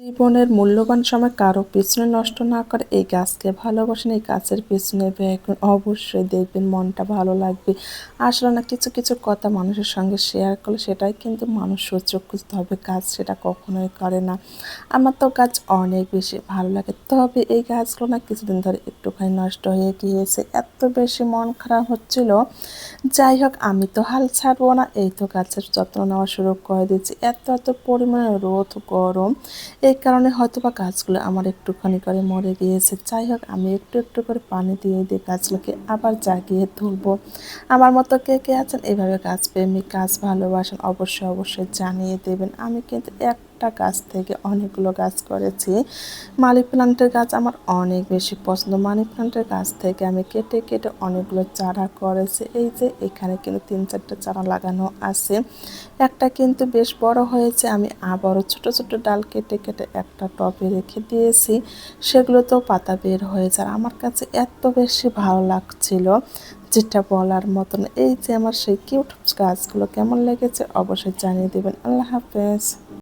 জীবনের মূল্যবান সময় কারো পিছনে নষ্ট না করে এই গাছকে ভালোবাসেন, এই গাছের পিছনে বেগুন অবশ্যই দেখবেন মনটা ভালো লাগবে। আসলে না কিছু কিছু কথা মানুষের সঙ্গে শেয়ার করলে সেটাই কিন্তু মানুষ সুযোগ খুঁজতে হবে, গাছ সেটা কখনোই করে না। আমার তো গাছ অনেক বেশি ভালো লাগে, তবে এই গাছগুলো না কিছুদিন ধরে একটুখানি নষ্ট হয়ে গিয়েছে, এত বেশি মন খারাপ হচ্ছিল। যাই হোক, আমি তো হাল ছাড়বো না, এই তো গাছের যত্ন নেওয়া শুরু করে দিচ্ছি। এত এত পরিমাণে রোদ গরম, এই কারণে হয়তো বা গাছগুলো আমার একটুখানি করে মরে গিয়েছে। যাই হোক, আমি একটু একটু করে পানি দিয়ে দিয়ে গাছগুলোকে আবার জাগিয়ে তুলবো। আমার মতো কে কে আছেন এভাবে গাছপ্রেমিক, গাছ ভালোবাসেন, অবশ্যই অবশ্যই জানিয়ে দেবেন। আমি কিন্তু একটা গাছ থেকে অনেকগুলো গাছ করেছি। মানি প্লান্টের গাছ আমার অনেক বেশি পছন্দ। মানি প্লান্টের গাছ থেকে আমি কেটে কেটে অনেকগুলো চারা করেছি। এই যে এখানে কিন্তু 3-4টা চারা লাগানো আছে, একটা কিন্তু বেশ বড় হয়েছে। আমি আবারও ছোট ছোট ডাল কেটে কেটে একটা টবে রেখে দিয়েছি, সেগুলোতেও পাতা বের হয়েছে। আর আমার কাছে এত বেশি ভালো লাগছিল যেটা বলার মতন। এই যে আমার সেই কিউট গাছগুলো কেমন লেগেছে অবশ্যই জানিয়ে দেবেন। আল্লাহ হাফেজ।